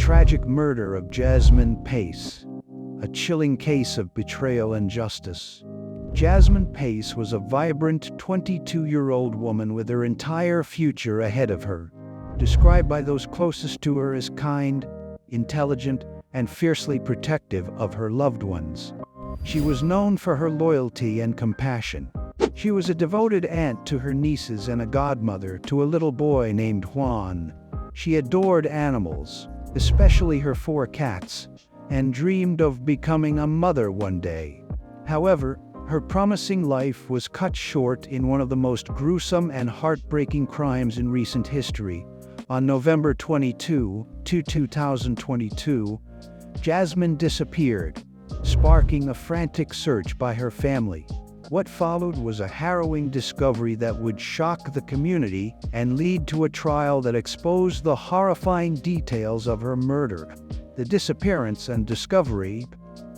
tragic murder of Jasmine Pace, a chilling case of betrayal and justice. Jasmine Pace was a vibrant 22-year-old woman with her entire future ahead of her, described by those closest to her as kind, intelligent, and fiercely protective of her loved ones. She was known for her loyalty and compassion. She was a devoted aunt to her nieces and a godmother to a little boy named Juan. She adored animals, especially her 4 cats, and dreamed of becoming a mother one day. However, her promising life was cut short in one of the most gruesome and heartbreaking crimes in recent history. On November 22, 2022, Jasmine disappeared, sparking a frantic search by her family. What followed was a harrowing discovery that would shock the community and lead to a trial that exposed the horrifying details of her murder. The disappearance and discovery.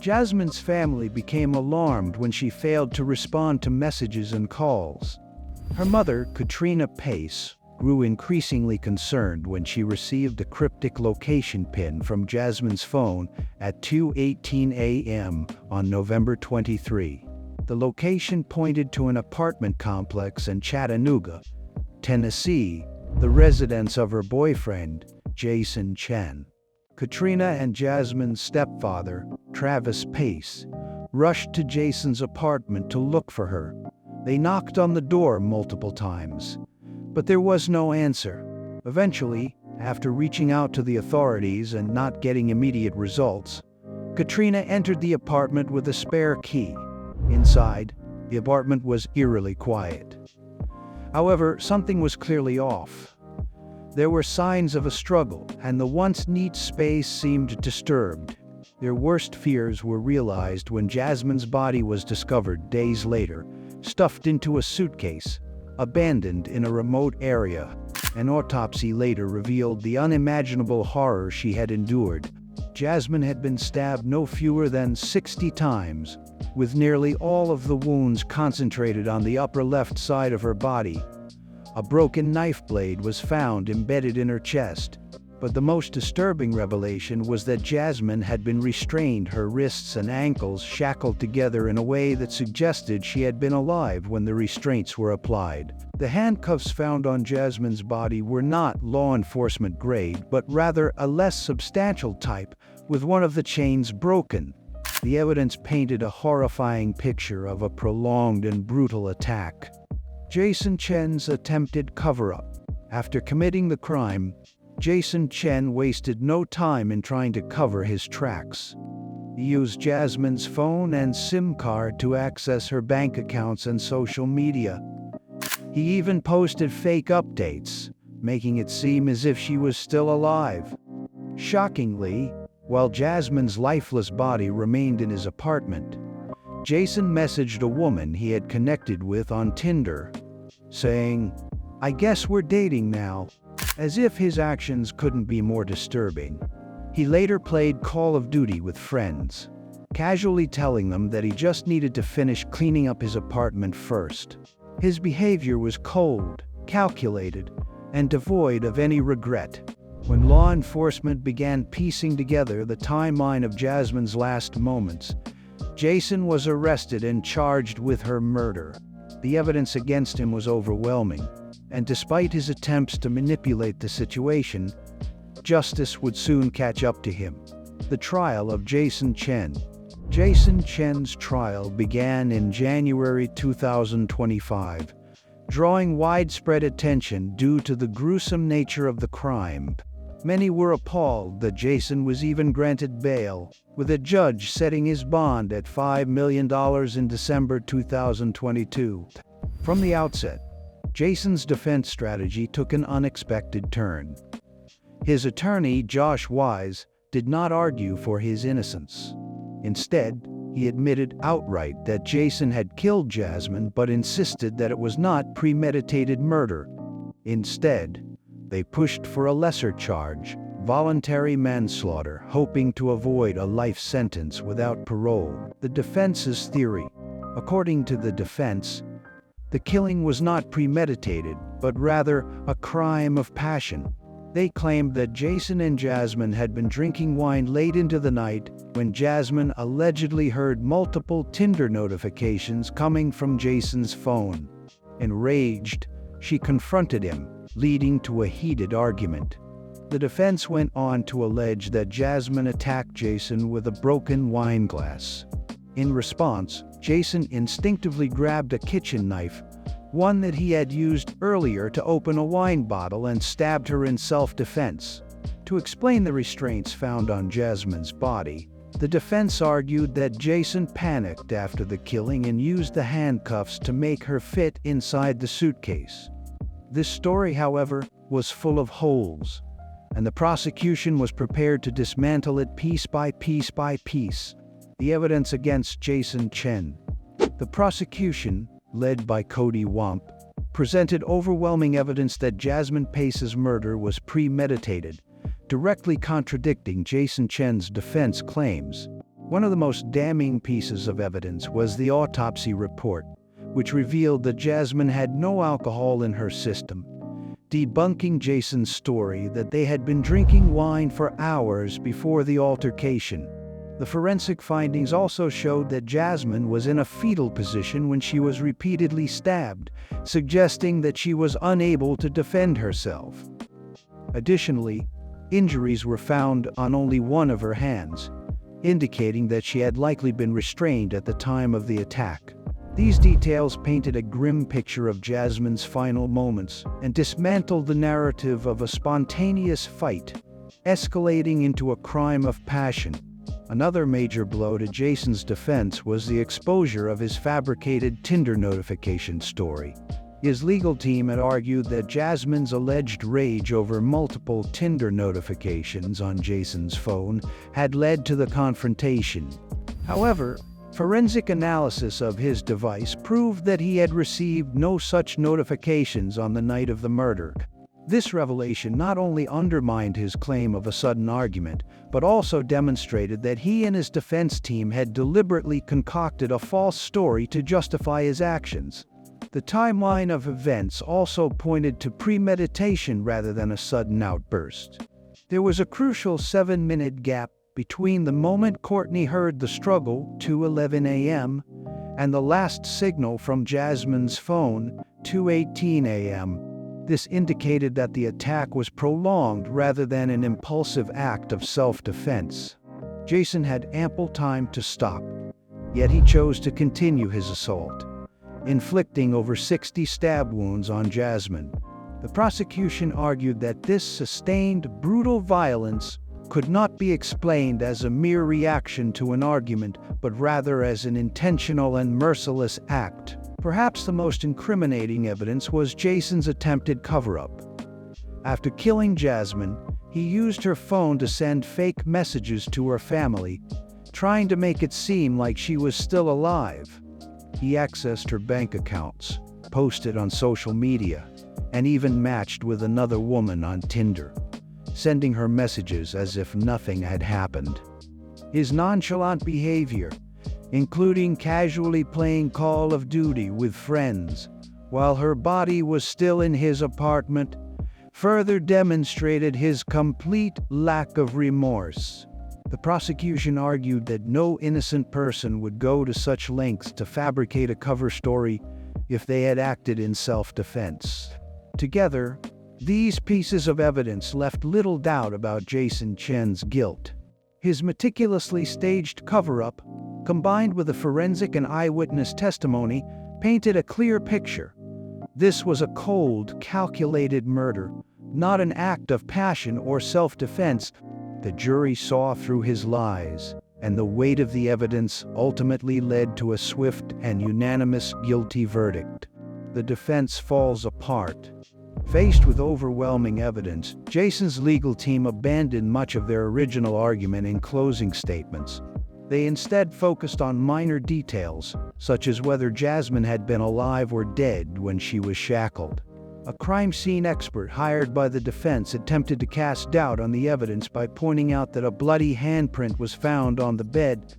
Jasmine's family became alarmed when she failed to respond to messages and calls. Her mother, Katrina Pace, grew increasingly concerned when she received a cryptic location pin from Jasmine's phone at 2:18 a.m. on November 23. The location pointed to an apartment complex in Chattanooga, Tennessee, the residence of her boyfriend, Chen. Katrina and Jasmine's stepfather, Travis Pace, rushed to Jason's apartment to look for her. They knocked on the door multiple times, but there was no answer. Eventually, after reaching out to the authorities and not getting immediate results, Katrina entered the apartment with a spare key. Inside, the apartment was eerily quiet. However, something was clearly off. There were signs of a struggle, and the once neat space seemed disturbed. Their worst fears were realized when Jasmine's body was discovered days later, stuffed into a suitcase, abandoned in a remote area. An autopsy later revealed the unimaginable horror she had endured. Jasmine had been stabbed no fewer than 60 times, with nearly all of the wounds concentrated on the upper left side of her body. A broken knife blade was found embedded in her chest, but the most disturbing revelation was that Jasmine had been restrained, her wrists and ankles shackled together in a way that suggested she had been alive when the restraints were applied. The handcuffs found on Jasmine's body were not law enforcement grade, but rather a less substantial type, with one of the chains broken. The evidence painted a horrifying picture of a prolonged and brutal attack. Chen's attempted cover-up. After committing the crime, Chen wasted no time in trying to cover his tracks. He used Jasmine's phone and SIM card to access her bank accounts and social media. He even posted fake updates, making it seem as if she was still alive. Shockingly, while Jasmine's lifeless body remained in his apartment, Jason messaged a woman he had connected with on Tinder, saying, "I guess we're dating now," as if his actions couldn't be more disturbing. He later played Call of Duty with friends, casually telling them that he just needed to finish cleaning up his apartment first. His behavior was cold, calculated, and devoid of any regret. When law enforcement began piecing together the timeline of Jasmine's last moments, Jason was arrested and charged with her murder. The evidence against him was overwhelming, and despite his attempts to manipulate the situation, justice would soon catch up to him. The trial of Chen. Chen's trial began in January 2025, drawing widespread attention due to the gruesome nature of the crime. Many were appalled that Jason was even granted bail, with a judge setting his bond at $5 million in December 2022. From the outset, Jason's defense strategy took an unexpected turn. His attorney, Josh Wise, did not argue for his innocence. Instead, he admitted outright that Jason had killed Jasmine but insisted that it was not premeditated murder. Instead, they pushed for a lesser charge, voluntary manslaughter, hoping to avoid a life sentence without parole. The defense's theory. According to the defense, the killing was not premeditated, but rather a crime of passion. They claimed that Jason and Jasmine had been drinking wine late into the night when Jasmine allegedly heard multiple Tinder notifications coming from Jason's phone. Enraged, she confronted him, leading to a heated argument. The defense went on to allege that Jasmine attacked Jason with a broken wine glass. In response, Jason instinctively grabbed a kitchen knife, one that he had used earlier to open a wine bottle, and stabbed her in self-defense. To explain the restraints found on Jasmine's body, the defense argued that Jason panicked after the killing and used the handcuffs to make her fit inside the suitcase. This story, however, was full of holes, and the prosecution was prepared to dismantle it piece by piece by piece. The evidence against Jason Chen. The prosecution, led by Cody Wamp, presented overwhelming evidence that Jasmine Pace's murder was premeditated, directly contradicting Jason Chen's defense claims. One of the most damning pieces of evidence was the autopsy report, which revealed that Jasmine had no alcohol in her system, debunking Jason's story that they had been drinking wine for hours before the altercation. The forensic findings also showed that Jasmine was in a fetal position when she was repeatedly stabbed, suggesting that she was unable to defend herself. Additionally, injuries were found on only one of her hands, indicating that she had likely been restrained at the time of the attack. These details painted a grim picture of Jasmine's final moments and dismantled the narrative of a spontaneous fight, escalating into a crime of passion. Another major blow to Jason's defense was the exposure of his fabricated Tinder notification story. His legal team had argued that Jasmine's alleged rage over multiple Tinder notifications on Jason's phone had led to the confrontation. However, forensic analysis of his device proved that he had received no such notifications on the night of the murder. This revelation not only undermined his claim of a sudden argument, but also demonstrated that he and his defense team had deliberately concocted a false story to justify his actions. The timeline of events also pointed to premeditation rather than a sudden outburst. There was a crucial 7-minute gap between the moment Courtney heard the struggle, 2:11 a.m., and the last signal from Jasmine's phone, 2:18 a.m. This indicated that the attack was prolonged rather than an impulsive act of self-defense. Jason had ample time to stop, yet he chose to continue his assault, inflicting over 60 stab wounds on Jasmine. The prosecution argued that this sustained, brutal violence could not be explained as a mere reaction to an argument, but rather as an intentional and merciless act. Perhaps the most incriminating evidence was Jason's attempted cover-up. After killing Jasmine, he used her phone to send fake messages to her family, trying to make it seem like she was still alive. He accessed her bank accounts, posted on social media, and even matched with another woman on Tinder, sending her messages as if nothing had happened. His nonchalant behavior, including casually playing Call of Duty with friends while her body was still in his apartment, further demonstrated his complete lack of remorse. The prosecution argued that no innocent person would go to such lengths to fabricate a cover story if they had acted in self-defense. Together, these pieces of evidence left little doubt about Jason Chen's guilt. His meticulously staged cover-up, combined with the forensic and eyewitness testimony, painted a clear picture. This was a cold, calculated murder, not an act of passion or self-defense. The jury saw through his lies, and the weight of the evidence ultimately led to a swift and unanimous guilty verdict. The defense falls apart. Faced with overwhelming evidence, Jason's legal team abandoned much of their original argument in closing statements. They instead focused on minor details, such as whether Jasmine had been alive or dead when she was shackled. A crime scene expert hired by the defense attempted to cast doubt on the evidence by pointing out that a bloody handprint was found on the bed.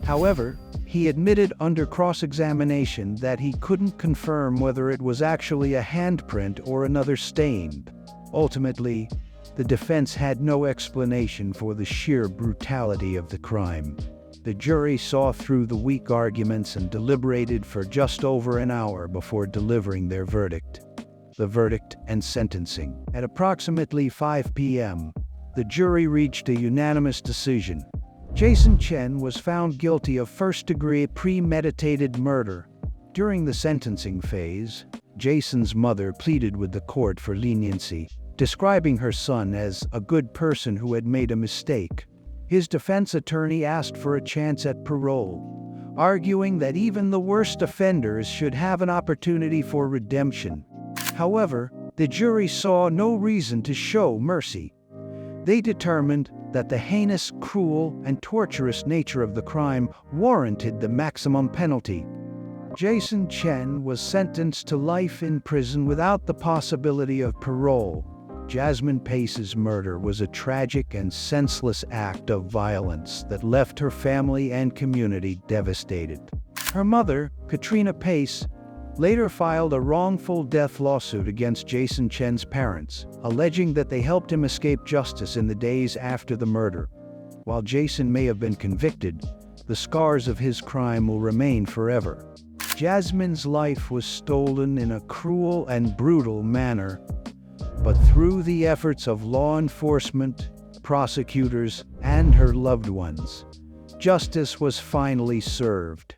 However, he admitted under cross-examination that he couldn't confirm whether it was actually a handprint or another stain. Ultimately, The defense had no explanation for the sheer brutality of the crime. The jury saw through the weak arguments and deliberated for just over an hour before delivering their verdict. The verdict and sentencing. At approximately 5 p.m., the jury reached a unanimous decision. Jason Chen was found guilty of first-degree premeditated murder. During the sentencing phase, Jason's mother pleaded with the court for leniency, describing her son as a good person who had made a mistake. His defense attorney asked for a chance at parole, arguing that even the worst offenders should have an opportunity for redemption. However, the jury saw no reason to show mercy. They determined that the heinous, cruel, and torturous nature of the crime warranted the maximum penalty. Jason Chen was sentenced to life in prison without the possibility of parole. Jasmine Pace's murder was a tragic and senseless act of violence that left her family and community devastated. Her mother, Katrina Pace, later filed a wrongful death lawsuit against Jason Chen's parents, alleging that they helped him escape justice in the days after the murder. While Jason may have been convicted, the scars of his crime will remain forever. Jasmine's life was stolen in a cruel and brutal manner, but through the efforts of law enforcement, prosecutors, and her loved ones, justice was finally served.